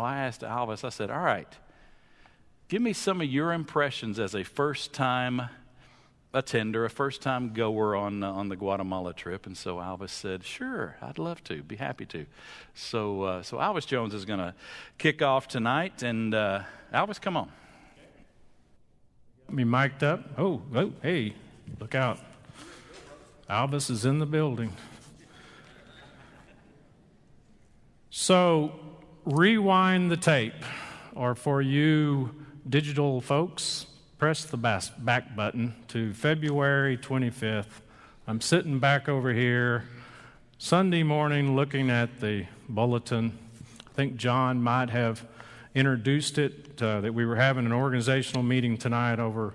I asked Alvis, I said, all right, give me some of your impressions as a first-time attender, a first-time goer on the Guatemala trip. And so Alvis said, sure, I'd love to, be happy to. So Alvis Jones is going to kick off tonight. And Alvis, come on. Got me mic'd up. Oh, hey, look out. Alvis is in the building. So, rewind the tape, or for you digital folks, press the back button to February 25th. I'm sitting back over here Sunday morning looking at the bulletin. I think John might have introduced it, that we were having an organizational meeting tonight we're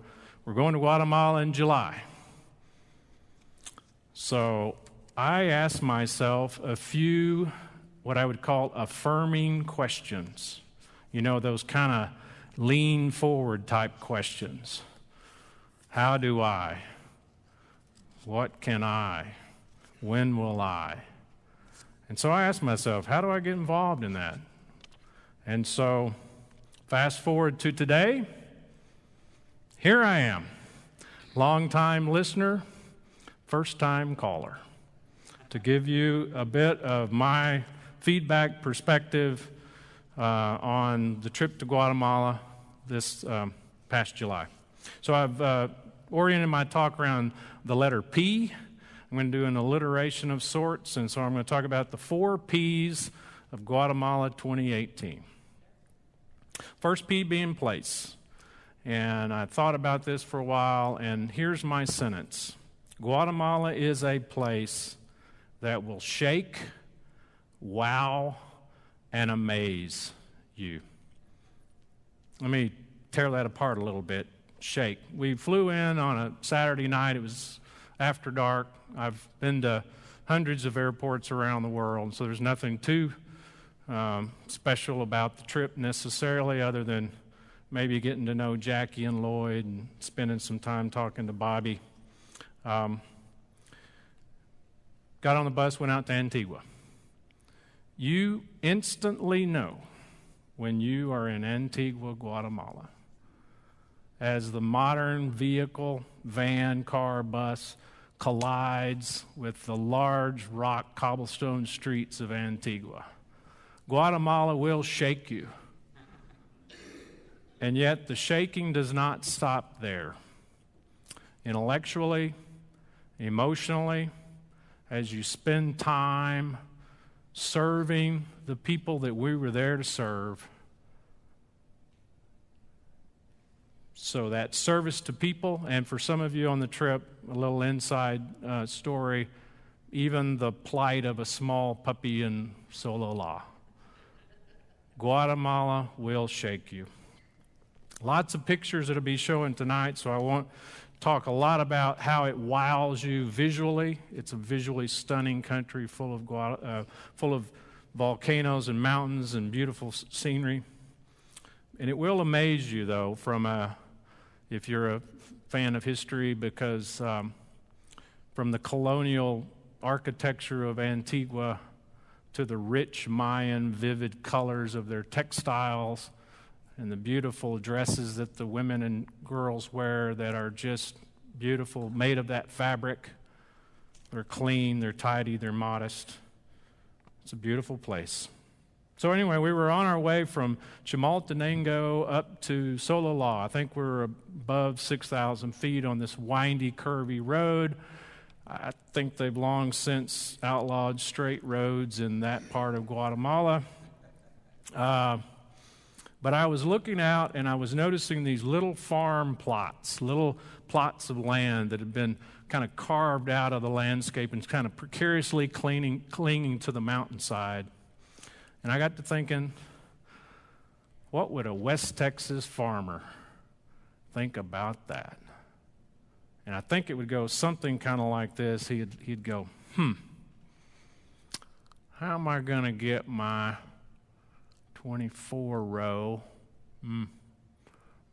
going to Guatemala in July. So I asked myself a few what I would call affirming questions. You know, those kind of lean forward type questions. How do I? What can I? When will I? And so I asked myself, how do I get involved in that? And so fast forward to today, here I am, long-time listener, first-time caller, to give you a bit of my feedback perspective on the trip to Guatemala this past July. So I've oriented my talk around the letter P. I'm going to do an alliteration of sorts, and so I'm going to talk about the 4 P's of Guatemala 2018. First P being place. And I thought about this for a while, and here's my sentence. Guatemala is a place that will shake, wow, and amaze you. Let me tear that apart a little bit. Shake. We flew in on a Saturday night. It was after dark. I've been to hundreds of airports around the world, so there's nothing too special about the trip necessarily, other than maybe getting to know Jackie and Lloyd and spending some time talking to Bobby. Got on the bus, went out to Antigua. You instantly know when you are in Antigua, Guatemala, as the modern vehicle, van, car, bus collides with the large rock cobblestone streets of Antigua. Guatemala will shake you. And yet the shaking does not stop there. Intellectually, emotionally, as you spend time serving the people that we were there to serve. So that service to people, and for some of you on the trip, a little inside story, even the plight of a small puppy in Sololá. Guatemala will shake you. Lots of pictures that'll be showing tonight, so I won't talk a lot about how it wows you visually. It's a visually stunning country full of volcanoes and mountains and beautiful scenery. And it will amaze you, though, if you're a fan of history, because from the colonial architecture of Antigua to the rich Mayan vivid colors of their textiles and the beautiful dresses that the women and girls wear that are just beautiful, made of that fabric. They're clean, they're tidy, they're modest. It's a beautiful place. So anyway, we were on our way from Chimaltenango up to Sololá. I think we're above 6,000 feet on this windy, curvy road. I think they've long since outlawed straight roads in that part of Guatemala. But I was looking out and I was noticing these little farm plots, little plots of land that had been kind of carved out of the landscape and kind of precariously clinging to the mountainside. And I got to thinking, what would a West Texas farmer think about that? And I think it would go something kind of like this. He'd go, how am I going to get my 24 row,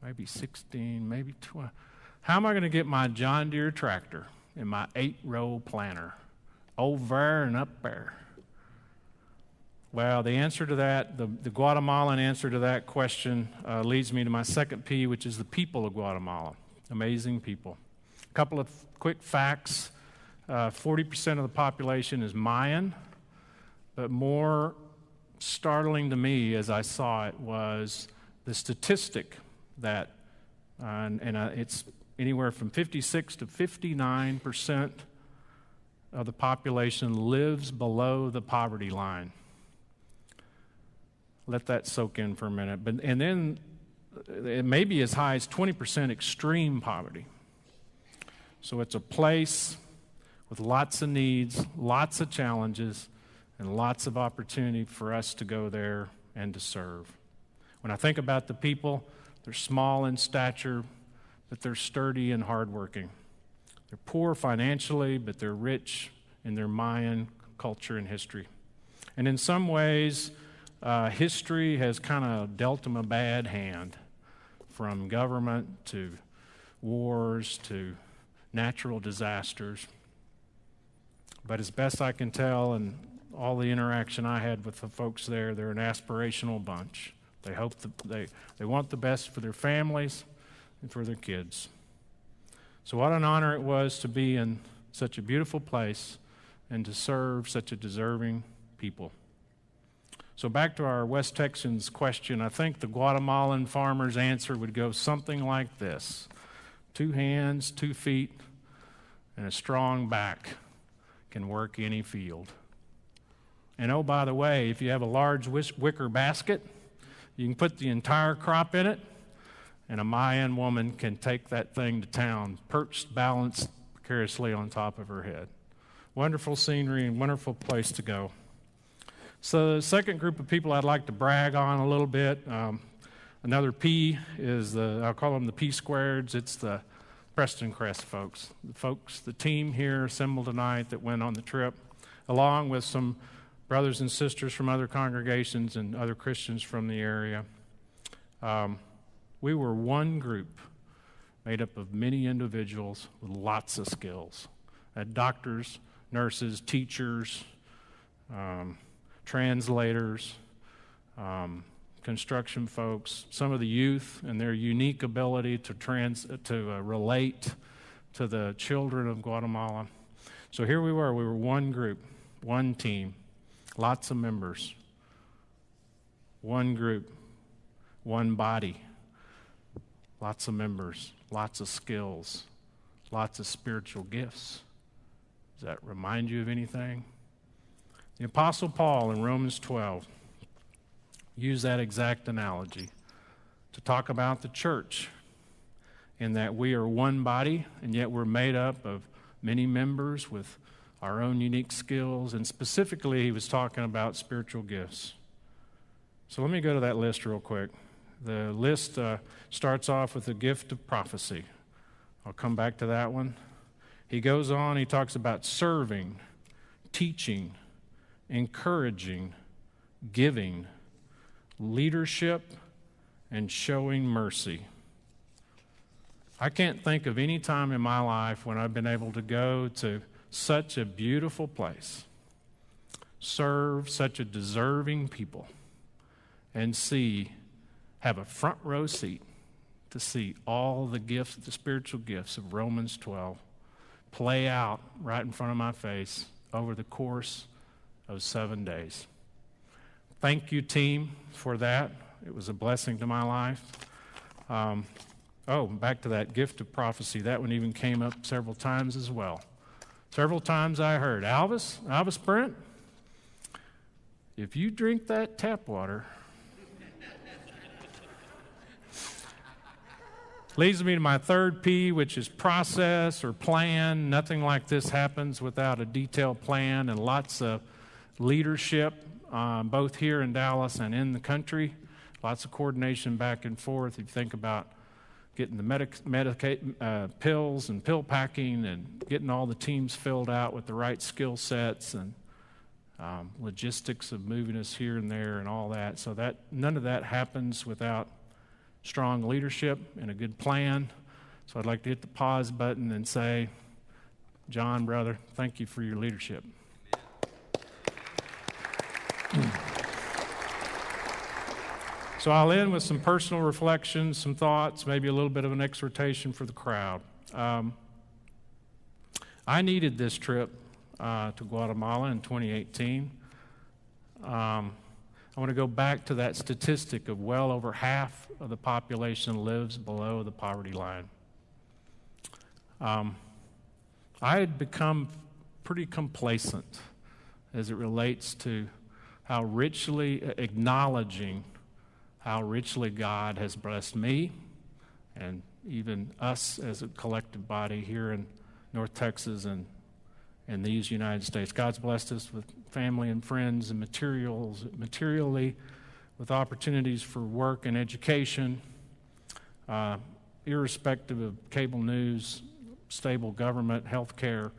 maybe 16, maybe 20. How am I going to get my John Deere tractor and my 8-row planter over and up there? Well, the answer to that, the Guatemalan answer to that question leads me to my second P, which is the people of Guatemala. Amazing people. A couple of quick facts. 40% of the population is Mayan, but more startling to me as I saw it was the statistic that, it's anywhere from 56 to 59% of the population lives below the poverty line. Let that soak in for a minute. And then it may be as high as 20% extreme poverty. So it's a place with lots of needs, lots of challenges, and lots of opportunity for us to go there and to serve. When I think about the people, they're small in stature, but they're sturdy and hardworking. They're poor financially, but they're rich in their Mayan culture and history. And in some ways, history has kind of dealt them a bad hand, from government to wars to natural disasters. But as best I can tell, and all the interaction I had with the folks there, they're an aspirational bunch. They hope they want the best for their families and for their kids. So what an honor it was to be in such a beautiful place and to serve such a deserving people. So back to our West Texans question, I think the Guatemalan farmer's answer would go something like this: 2 hands, 2 feet, and a strong back can work any field. And oh, by the way, if you have a large wicker basket, you can put the entire crop in it, and a Mayan woman can take that thing to town, perched, balanced precariously on top of her head. Wonderful scenery and wonderful place to go. So the second group of people I'd like to brag on a little bit, another P is I'll call them the P squareds. It's the Prestoncrest folks. The team here assembled tonight that went on the trip, along with some brothers and sisters from other congregations and other Christians from the area. We were one group made up of many individuals with lots of skills. Doctors, nurses, teachers, translators, construction folks, some of the youth and their unique ability to relate to the children of Guatemala. So here we were one group, one team, lots of members, one group, one body, lots of members, lots of skills, lots of spiritual gifts. Does that remind you of anything? The Apostle Paul in Romans 12 used that exact analogy to talk about the church, in that we are one body, and yet we're made up of many members with our own unique skills, and specifically he was talking about spiritual gifts. So let me go to that list real quick. The list starts off with the gift of prophecy. I'll come back to that one. He goes on, he talks about serving, teaching, encouraging, giving, leadership, and showing mercy. I can't think of any time in my life when I've been able to go to such a beautiful place, serve such a deserving people, and have a front row seat to see all the gifts, the spiritual gifts of Romans 12 play out right in front of my face over the course of 7 days. Thank you, team, for that. It was a blessing to my life. Back to that gift of prophecy. That one even came up several times as well. Several times I heard, Alvis Brent, if you drink that tap water, leads me to my third P, which is process or plan. Nothing like this happens without a detailed plan and lots of leadership, both here in Dallas and in the country. Lots of coordination back and forth. If you think about getting the pills and pill packing and getting all the teams filled out with the right skill sets and logistics of moving us here and there and all that. So that none of that happens without strong leadership and a good plan. So I'd like to hit the pause button and say, John, brother, thank you for your leadership. So I'll end with some personal reflections, some thoughts, maybe a little bit of an exhortation for the crowd. I needed this trip to Guatemala in 2018. I want to go back to that statistic of well over half of the population lives below the poverty line. I had become pretty complacent as it relates to how richly acknowledging how richly God has blessed me and even us as a collective body here in North Texas and these United States. God's blessed us with family and friends and materially, with opportunities for work and education, irrespective of cable news, stable government, health care,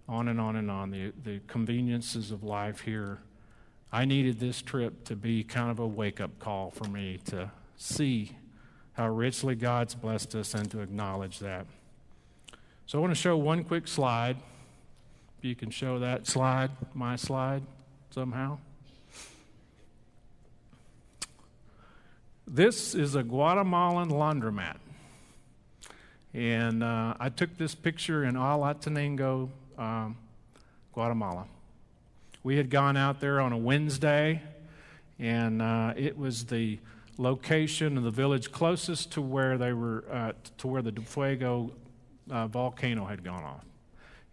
on and on and on, the conveniences of life here. I needed this trip to be kind of a wake-up call for me to see how richly God's blessed us and to acknowledge that. So I want to show one quick slide. If you can show that slide, my slide, somehow. This is a Guatemalan laundromat. And I took this picture in Alatenango, Guatemala. We had gone out there on a Wednesday, and it was the location of the village closest to where they were, to where the Fuego volcano had gone off.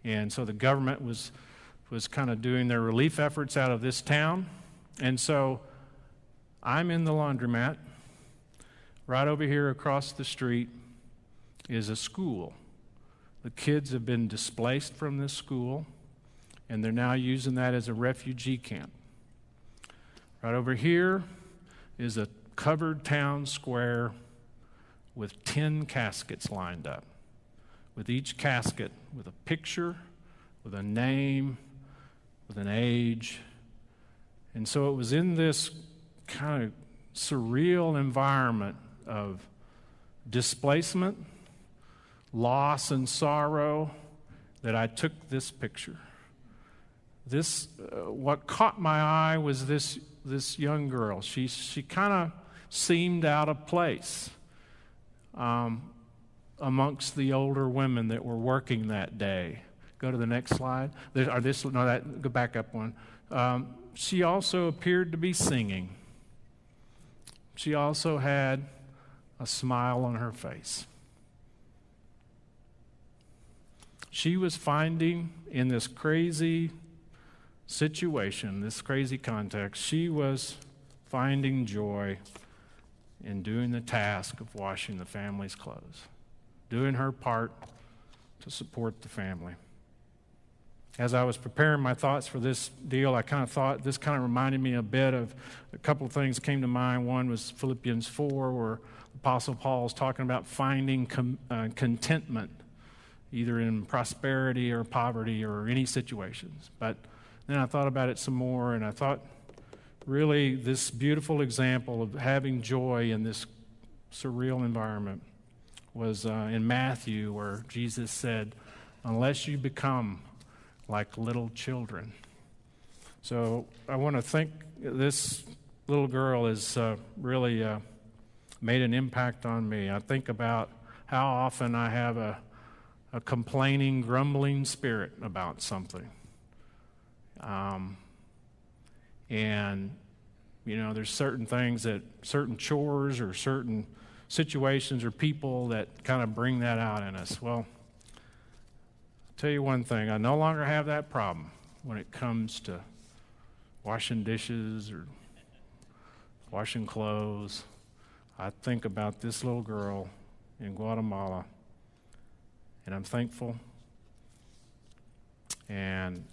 And so the government was kind of doing their relief efforts out of this town. And so I'm in the laundromat. Right over here across the street is a school. The kids have been displaced from this school, and they're now using that as a refugee camp. Right over here is a covered town square with 10 caskets lined up, with each casket with a picture, with a name, with an age. And so it was in this kind of surreal environment of displacement, loss, and sorrow that I took this picture. What caught my eye was this young girl. She kind of seemed out of place amongst the older women that were working that day. Go to the next slide. Go back up one. She also appeared to be singing. She also had a smile on her face. She was finding in this crazy situation, this crazy context, she was finding joy in doing the task of washing the family's clothes, doing her part to support the family. As I was preparing my thoughts for this deal, I kind of thought this kind of reminded me a bit of a couple of things came to mind. One was Philippians 4, where Apostle Paul is talking about finding contentment, either in prosperity or poverty or any situations. But then I thought about it some more, and I thought really this beautiful example of having joy in this surreal environment was in Matthew, where Jesus said, unless you become like little children. So I want to think this little girl has really made an impact on me. I think about how often I have a complaining, grumbling spirit about something. And, there's certain things certain chores or certain situations or people that kind of bring that out in us. Well, I'll tell you one thing, I no longer have that problem when it comes to washing dishes or washing clothes. I think about this little girl in Guatemala, and I'm thankful. And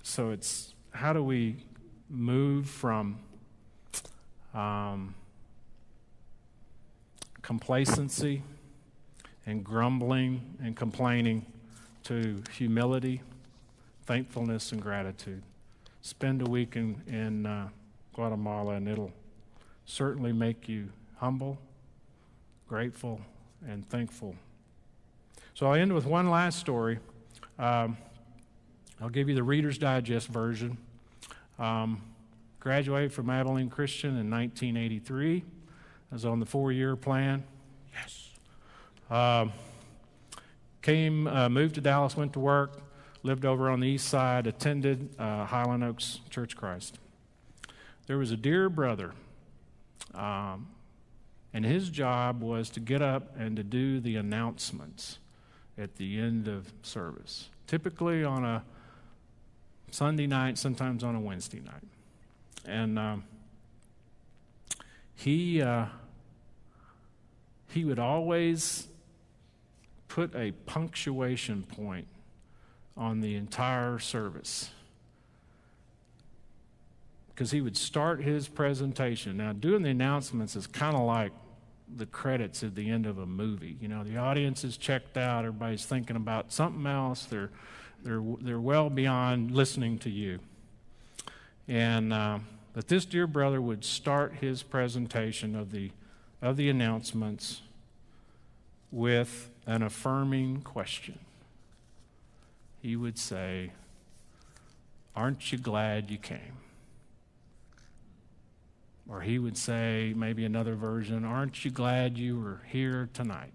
so it's, how do we move from complacency and grumbling and complaining to humility, thankfulness, and gratitude? Spend a week in Guatemala, and it'll certainly make you humble, grateful, and thankful. So I'll end with one last story. I'll give you the Reader's Digest version. graduated from Abilene Christian in 1983. I was on the 4-year plan. Yes. Moved to Dallas, went to work, lived over on the east side, attended Highland Oaks Church of Christ. There was a dear brother, and his job was to get up and to do the announcements at the end of service, typically on a Sunday night, sometimes on a Wednesday night. And he would always put a punctuation point on the entire service, because he would start his presentation. Now, doing the announcements is kind of like the credits at the end of a movie. You know, the audience is checked out, everybody's thinking about something else, they're well beyond listening to you. And but this dear brother would start his presentation of the announcements with an affirming question. He would say, "Aren't you glad you came?" Or he would say, maybe another version, "Aren't you glad you were here tonight?"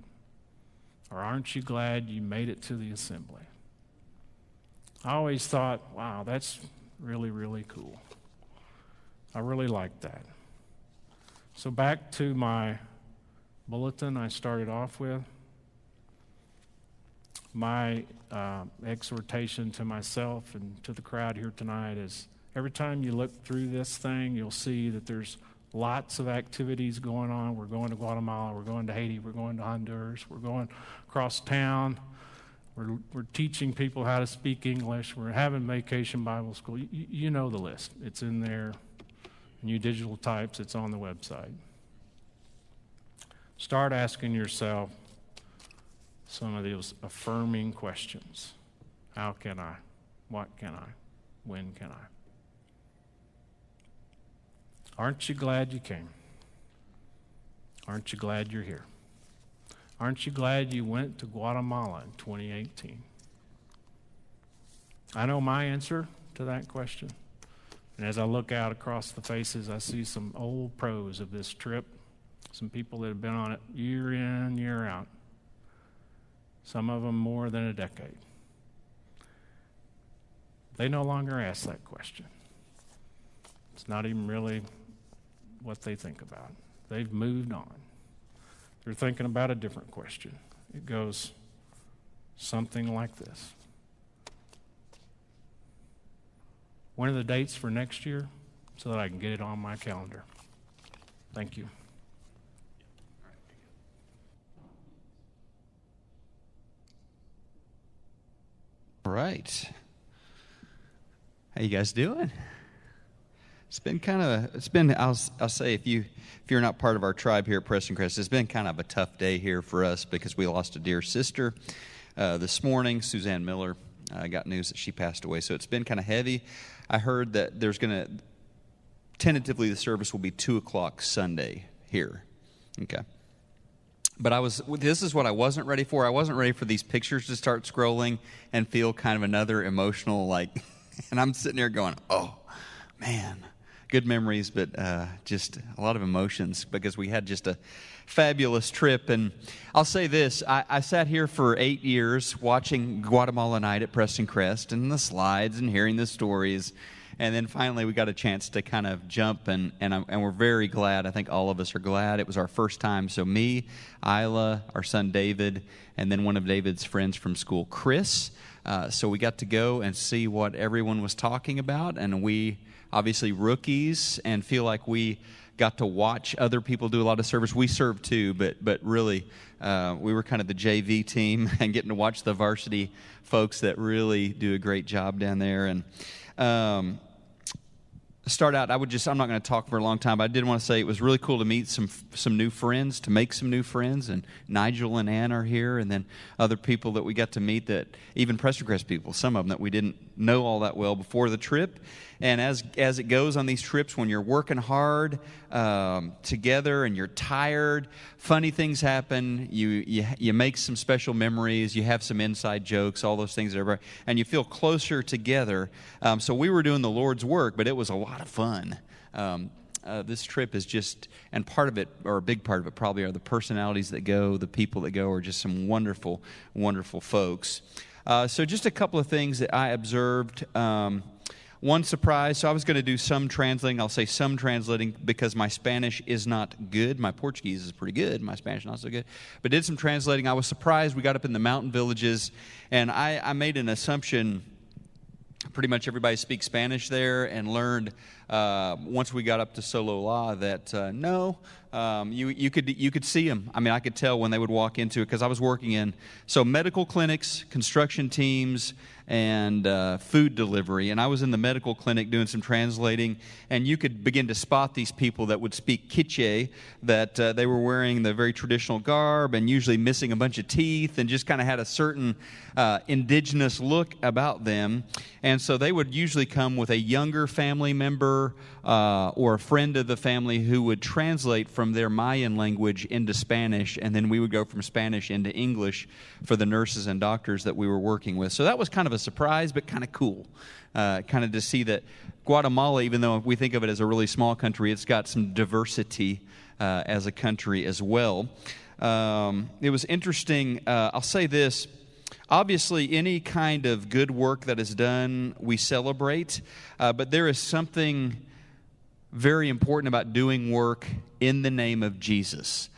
Or "Aren't you glad you made it to the assembly?" I always thought, wow, that's really, really cool. I really liked that. So back to my bulletin I started off with. My exhortation to myself and to the crowd here tonight is, every time you look through this thing, you'll see that there's lots of activities going on. We're going to Guatemala, we're going to Haiti, we're going to Honduras, we're going across town. We're teaching people how to speak English. We're having vacation Bible school. You know the list. It's in there. And you digital types, it's on the website. Start asking yourself some of those affirming questions. How can I? What can I? When can I? Aren't you glad you came? Aren't you glad you're here? Aren't you glad you went to Guatemala in 2018? I know my answer to that question. And as I look out across the faces, I see some old pros of this trip, some people that have been on it year in, year out, some of them more than a decade. They no longer ask that question. It's not even really what they think about. They've moved on. They're thinking about a different question. It goes something like this. When are the dates for next year so that I can get it on my calendar? Thank you. All right. How you guys doing? I'll say, if you're not part of our tribe here at Prestoncrest, it's been kind of a tough day here for us because we lost a dear sister this morning. Suzanne Miller got news that she passed away, so it's been kind of heavy. I heard that tentatively the service will be 2:00 Sunday here. Okay. But this is what I wasn't ready for. I wasn't ready for these pictures to start scrolling and feel kind of another emotional, and I'm sitting there going, oh, man. Good memories, but just a lot of emotions because we had just a fabulous trip. And I'll say this, I sat here for 8 years watching Guatemala Night at Prestoncrest and the slides and hearing the stories. And then finally we got a chance to kind of jump, and we're very glad. I think all of us are glad. It was our first time. So me, Isla, our son David, and then one of David's friends from school, Chris. So we got to go and see what everyone was talking about, and we obviously rookies, and feel like we got to watch other people do a lot of service. We served too, but really we were kind of the JV team and getting to watch the varsity folks that really do a great job down there. And start out, I'm not going to talk for a long time, but I did want to say it was really cool to meet some new friends, to make some new friends, and Nigel and Ann are here, and then other people that we got to meet, that even Prestoncrest people, some of them that we didn't know all that well before the trip. And as it goes on these trips, when you're working hard together and you're tired, funny things happen. You make some special memories. You have some inside jokes, all those things, and you feel closer together. So we were doing the Lord's work, but it was a lot of fun. This trip is just, and part of it, or a big part of it probably, are the personalities that go, the people that go are just some wonderful, wonderful folks. So just a couple of things that I observed. One surprise, so I was going to do some translating. I'll say some translating because my Spanish is not good. My Portuguese is pretty good. My Spanish not so good. But did some translating. I was surprised. We got up in the mountain villages, and I made an assumption pretty much everybody speaks Spanish there, and learned once we got up to Sololá that no, you could see them. I mean, I could tell when they would walk into it because I was working in medical clinics, construction teams, and food delivery. And I was in the medical clinic doing some translating, and you could begin to spot these people that would speak Quiche, that they were wearing the very traditional garb and usually missing a bunch of teeth and just kind of had a certain indigenous look about them. And so they would usually come with a younger family member or a friend of the family who would translate from their Mayan language into Spanish, and then we would go from Spanish into English for the nurses and doctors that we were working with. So that was kind of a surprise, but kind of cool, kind of to see that Guatemala, even though we think of it as a really small country, it's got some diversity as a country as well. It was interesting. I'll say this. Obviously, any kind of good work that is done, we celebrate, but there is something very important about doing work in the name of Jesus.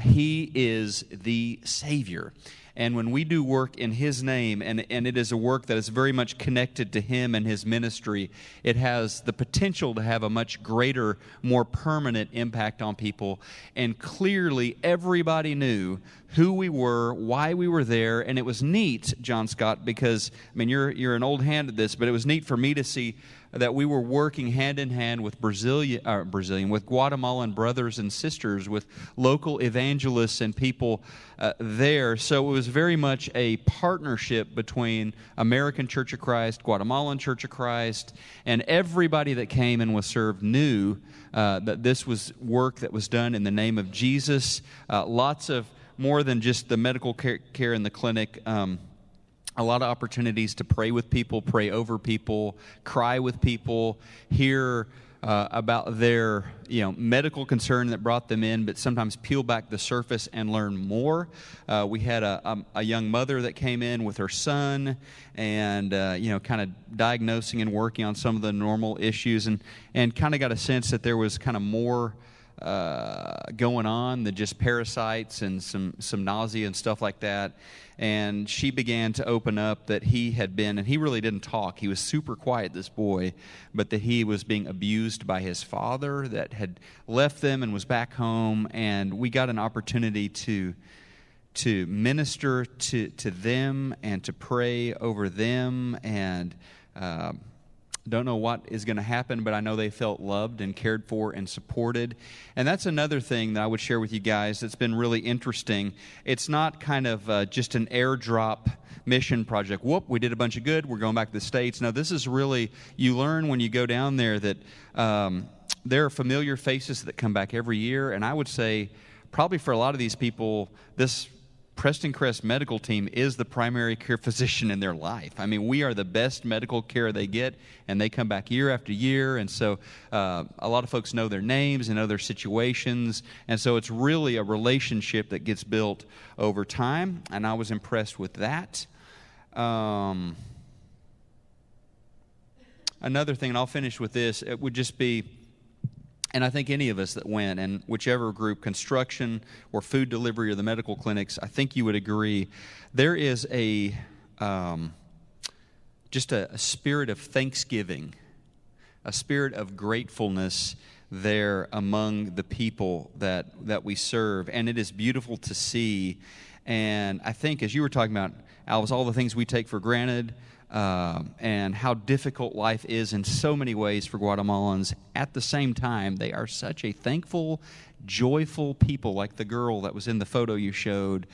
He is the Savior. And when we do work in His name, and it is a work that is very much connected to Him and His ministry, it has the potential to have a much greater, more permanent impact on people. And clearly, everybody knew who we were, why we were there, and it was neat, John Scott, because, I mean, you're an old hand at this, but it was neat for me to see that we were working hand in hand with with Guatemalan brothers and sisters, with local evangelists and people there. So it was very much a partnership between American Church of Christ, Guatemalan Church of Christ, and everybody that came and was served knew that this was work that was done in the name of Jesus. Lots of more than just the medical care in the clinic. A lot of opportunities to pray with people, pray over people, cry with people, hear about their medical concern that brought them in, but sometimes peel back the surface and learn more. We had a young mother that came in with her son, and kind of diagnosing and working on some of the normal issues, and kind of got a sense that there was kind of more going on than just parasites and some nausea and stuff like that. And she began to open up that he had been, and he really didn't talk. He was super quiet, this boy, but that he was being abused by his father that had left them and was back home. And we got an opportunity to minister to them and to pray over them, and don't know what is going to happen, but I know they felt loved and cared for and supported. And that's another thing that I would share with you guys that's been really interesting. It's not kind of just an airdrop mission project. Whoop, we did a bunch of good, we're going back to the States. No, this is really, you learn when you go down there that there are familiar faces that come back every year. And I would say probably for a lot of these people, this Prestoncrest medical team is the primary care physician in their life. I mean, we are the best medical care they get, and they come back year after year. And so a lot of folks know their names and know their situations. And so it's really a relationship that gets built over time, and I was impressed with that. Another thing, and I'll finish with this, it would just be, and I think any of us that went, and whichever group, construction or food delivery or the medical clinics, I think you would agree, there is just a spirit of thanksgiving, a spirit of gratefulness there among the people that we serve. And it is beautiful to see. And I think, as you were talking about, Alvis, all the things we take for granted, and how difficult life is in so many ways for Guatemalans. At the same time, they are such a thankful, joyful people, like the girl that was in the photo you showed.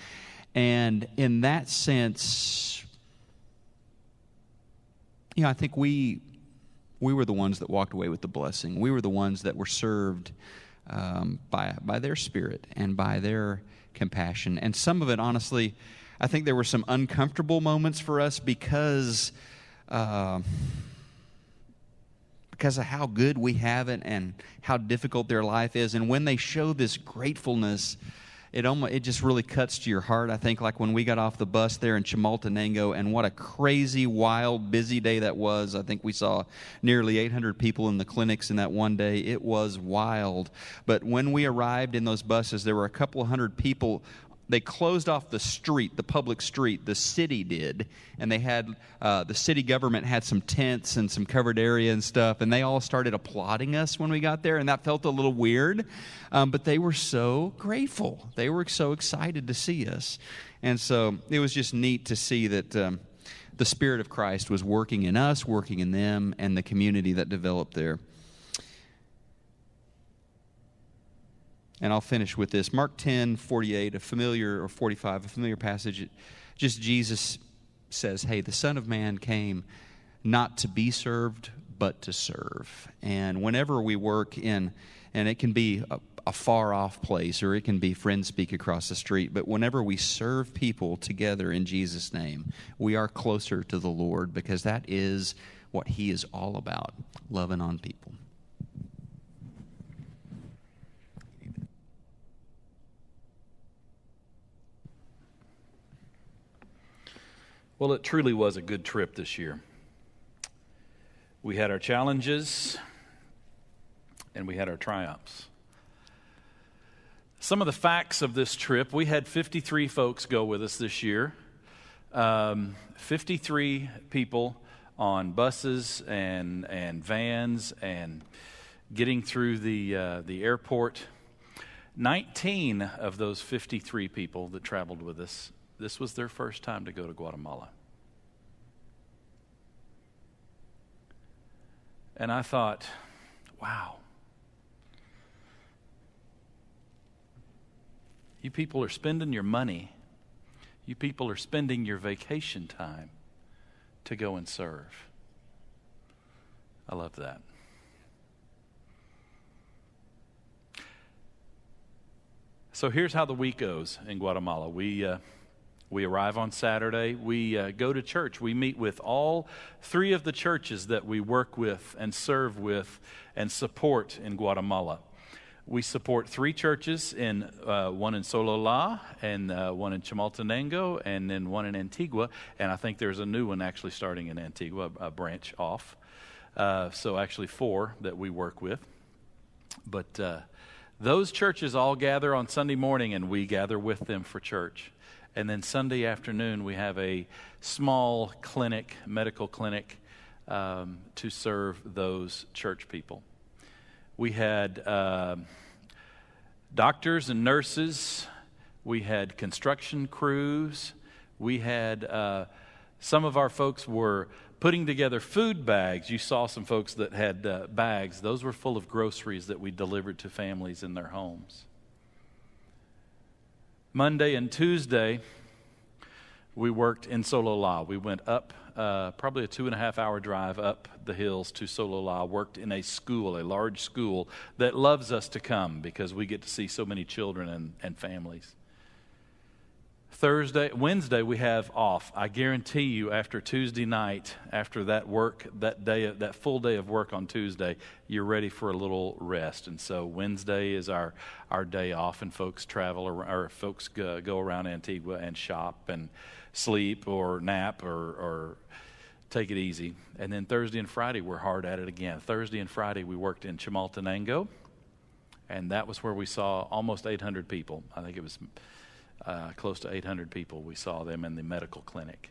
And in that sense, I think we were the ones that walked away with the blessing. We were the ones that were served by their spirit and by their compassion. And some of it, honestly, I think there were some uncomfortable moments for us because because of how good we have it and how difficult their life is. And when they show this gratefulness, it just really cuts to your heart. I think like when we got off the bus there in Chimaltenango, and what a crazy, wild, busy day that was. I think we saw nearly 800 people in the clinics in that one day. It was wild. But when we arrived in those buses, there were a couple of hundred people. They closed off the street, the public street, the city did, and they had, the city government had some tents and some covered area and stuff, and they all started applauding us when we got there, and that felt a little weird, but they were so grateful. They were so excited to see us, and so it was just neat to see that the Spirit of Christ was working in us, working in them, and the community that developed there. And I'll finish with this. Mark 10:48, a familiar, or 45, a familiar passage. Just Jesus says, hey, the Son of Man came not to be served, but to serve. And whenever we work in, and it can be a far-off place, or it can be friends speak across the street, but whenever we serve people together in Jesus' name, we are closer to the Lord, because that is what He is all about, loving on people. Well, it truly was a good trip this year. We had our challenges and we had our triumphs. Some of the facts of this trip: we had 53 folks go with us this year. 53 people on buses and vans and getting through the airport. 19 of those 53 people that traveled with us, this was their first time to go to Guatemala. And I thought, wow, you people are spending your money, you people are spending your vacation time to go and serve. I love that. So here's how the week goes in Guatemala. We arrive on Saturday. We go to church. We meet with all 3 of the churches that we work with and serve with and support in Guatemala. We support 3 churches, one in Sololá, and one in Chimaltenango, and then one in Antigua. And I think there's a new one actually starting in Antigua, a branch off. So actually 4 that we work with. But those churches all gather on Sunday morning, and we gather with them for church. And then Sunday afternoon, we have a small clinic, medical clinic, to serve those church people. We had doctors and nurses. We had construction crews. We had some of our folks were putting together food bags. You saw some folks that had bags. Those were full of groceries that we delivered to families in their homes. Monday and Tuesday, we worked in Sololá. We went up probably a 2.5-hour drive up the hills to Sololá, worked in a school, a large school that loves us to come because we get to see so many children and families. Wednesday we have off. I guarantee you, after Tuesday night, after that work, that full day of work on Tuesday, you're ready for a little rest. And so Wednesday is our day off, and folks travel, or folks go around Antigua and shop and sleep or nap or take it easy. And then Thursday and Friday we're hard at it again. Thursday and Friday we worked in Chimaltenango, and that was where we saw almost 800 people. I think it was close to 800 people. We saw them in the medical clinic.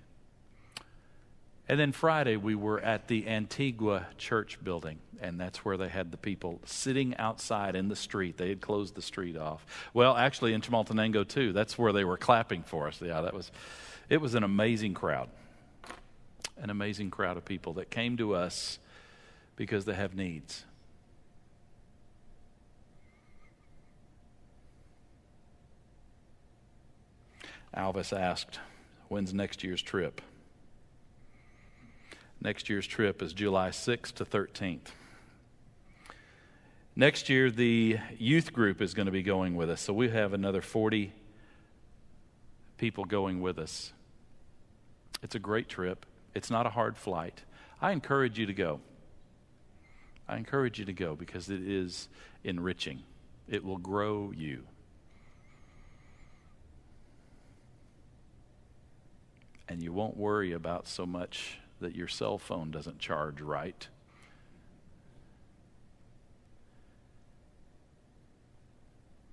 And then Friday, we were at the Antigua church building, and that's where they had the people sitting outside in the street. They had closed the street off. Well, actually, in Chimaltenango, too, that's where they were clapping for us. Yeah, it was an amazing crowd of people that came to us because they have needs. Alvis asked, when's next year's trip? Next year's trip is July 6th to 13th. Next year, the youth group is going to be going with us. So we have another 40 people going with us. It's a great trip. It's not a hard flight. I encourage you to go. I encourage you to go because it is enriching. It will grow you. And you won't worry about so much that your cell phone doesn't charge right.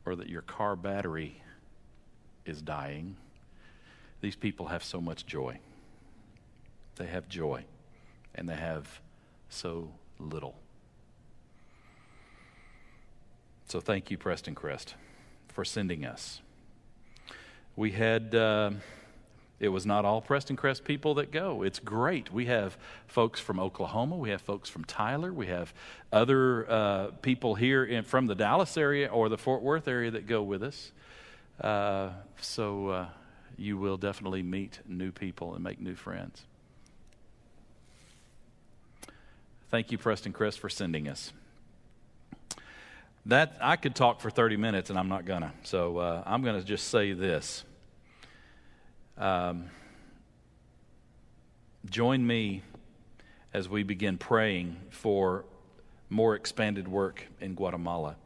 Or that your car battery is dying. These people have so much joy. They have joy, and they have so little. So thank you, Prestoncrest, for sending us. We had, it was not all Prestoncrest people that go. It's great. We have folks from Oklahoma. We have folks from Tyler. We have other people here from the Dallas area or the Fort Worth area that go with us. So you will definitely meet new people and make new friends. Thank you, Prestoncrest, for sending us. That I could talk for 30 minutes, and I'm not gonna. So I'm gonna just say this. Join me as we begin praying for more expanded work in Guatemala.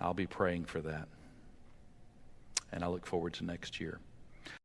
I'll be praying for that. And I look forward to next year.